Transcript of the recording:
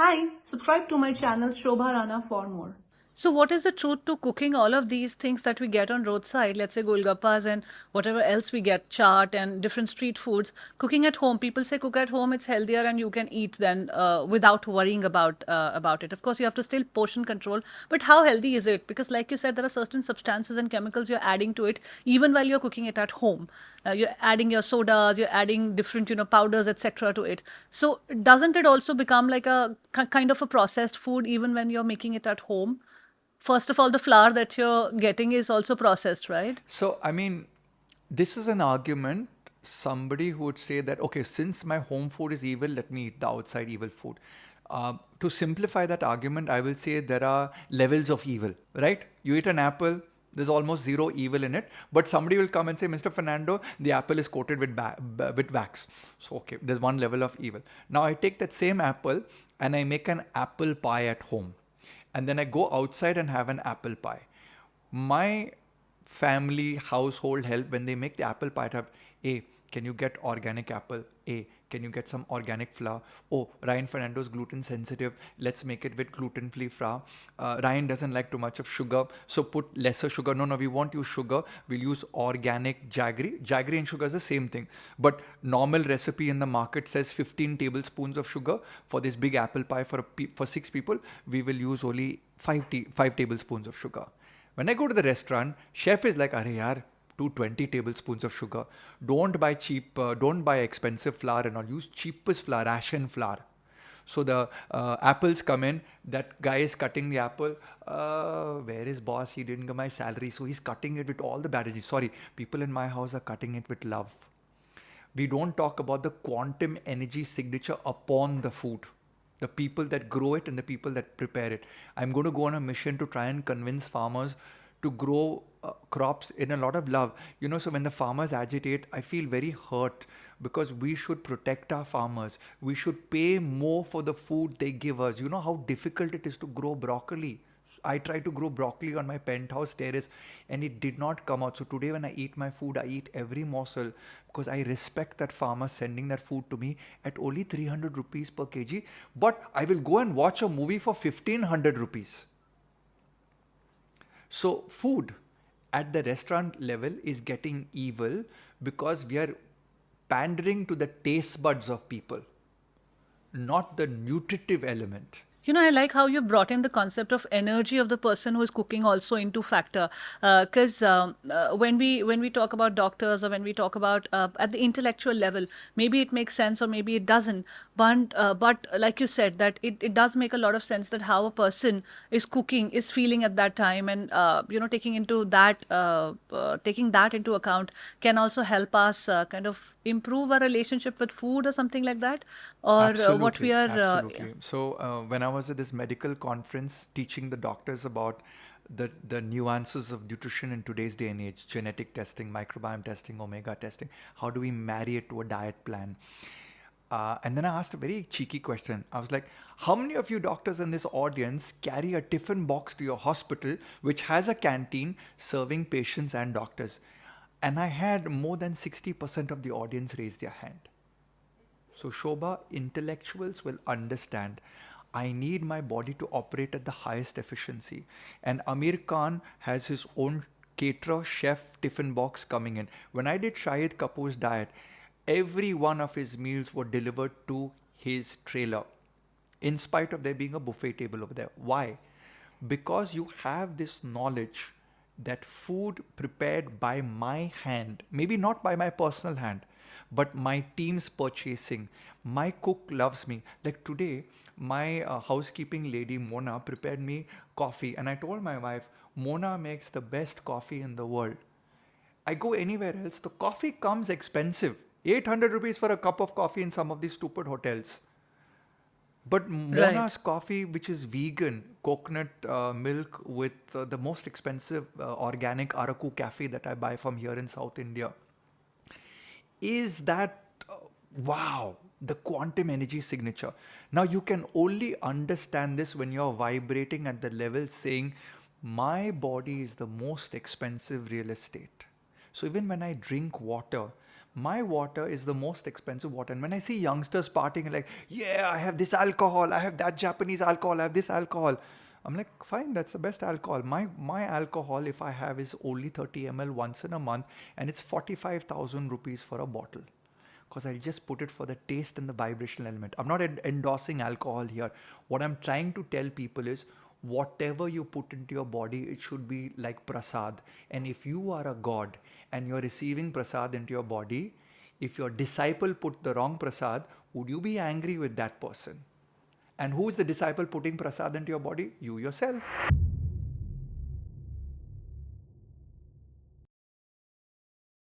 Hi, subscribe to my channel Shobha Rana for more. So, what is the truth to cooking all of these things that we get on roadside? Let's say golgappas and whatever else we get, chaat and different street foods. Cooking at home, people say cook at home, it's healthier and you can eat then without worrying about it. Of course, you have to still portion control, but how healthy is it? Because, like you said, there are certain substances and chemicals you're adding to it even while you're cooking it at home. You're adding your sodas, you're adding different powders, etc. to it. So, doesn't it also become like a kind of a processed food even when you're making it at home? First of all, the flour that you're getting is also processed, right? So, I mean, this is an argument. Somebody who would say that, okay, since my home food is evil, let me eat the outside evil food. To simplify that argument, I will say there are levels of evil, right? You eat an apple, there's almost zero evil in it, but somebody will come and say, Mr. Fernando, the apple is coated with wax. So, okay, there's one level of evil. Now, I take that same apple and I make an apple pie at home. And then I go outside and have an apple pie. My family household help when they make the apple pie type, A, can you get organic apple? A, can you get some organic flour? Oh, Ryan Fernando's gluten sensitive. Let's make it with gluten free flour. Ryan doesn't like too much of sugar, so put lesser sugar. No, we won't use sugar. We'll use organic jaggery. Jaggery and sugar is the same thing, but normal recipe in the market says 15 tablespoons of sugar. For this big apple pie for 6 people, we will use only 5 tablespoons of sugar. When I go to the restaurant, chef is like, "Arey yaar, 220 tablespoons of sugar. Don't buy expensive flour and all. Use cheapest flour, ration flour." So the apples come in. That guy is cutting the apple. Where is boss? He didn't get my salary, so he's cutting it with all the bad energy. Sorry, people in my house are cutting it with love. We don't talk about the quantum energy signature upon the food, the people that grow it and the people that prepare it. I'm going to go on a mission to try and convince farmers to grow crops in a lot of love. So when the farmers agitate, I feel very hurt, because we should protect our farmers. We should pay more for the food they give us. You know how difficult it is to grow broccoli. I tried to grow broccoli on my penthouse terrace and it did not come out. So today when I eat my food, I eat every morsel because I respect that farmer sending that food to me at only 300 rupees per kg. But I will go and watch a movie for 1500 rupees. So food at the restaurant level is getting evil because we are pandering to the taste buds of people, not the nutritive element. I like how you brought in the concept of energy of the person who is cooking also into factor. Because when we talk about doctors or when we talk about at the intellectual level, maybe it makes sense or maybe it doesn't. But like you said, that it does make a lot of sense that how a person is cooking is feeling at that time, and taking that into account can also help us kind of improve our relationship with food or something like that, or what we Absolutely, are. absolutely. So when I was at this medical conference teaching the doctors about the nuances of nutrition in today's day and age, genetic testing, microbiome testing, omega testing, how do we marry it to a diet plan? And then I asked a very cheeky question. I was like, how many of you doctors in this audience carry a tiffin box to your hospital which has a canteen serving patients and doctors? And I had more than 60% of the audience raise their hand. So, Shobha, intellectuals will understand. I need my body to operate at the highest efficiency. And Amir Khan has his own caterer, chef, tiffin box coming in. When I did Shahid Kapoor's diet, every one of his meals were delivered to his trailer, in spite of there being a buffet table over there. Why? Because you have this knowledge that food prepared by my hand, maybe not by my personal hand, but my team's purchasing. My cook loves me. Like today, my housekeeping lady Mona prepared me coffee, and I told my wife, Mona makes the best coffee in the world. I go anywhere else, the coffee comes expensive. 800 rupees for a cup of coffee in some of these stupid hotels. But Right. Mona's coffee, which is vegan, coconut milk with the most expensive organic Araku cafe that I buy from here in South India, is that wow, the quantum energy signature. Now you can only understand this when you're vibrating at the level saying, my body is the most expensive real estate. So even when I drink water, My water is the most expensive water. And when I see youngsters partying like, yeah, I have this alcohol, I have that Japanese alcohol, I have this alcohol. I'm like, fine, that's the best alcohol. My alcohol, if I have, is only 30 ml once in a month, and it's 45,000 rupees for a bottle. Because I'll just put it for the taste and the vibrational element. I'm not endorsing alcohol here. What I'm trying to tell people is whatever you put into your body, it should be like prasad. And if you are a god and you're receiving prasad into your body, if your disciple put the wrong prasad, would you be angry with that person? And who is the disciple putting prasad into your body? You yourself.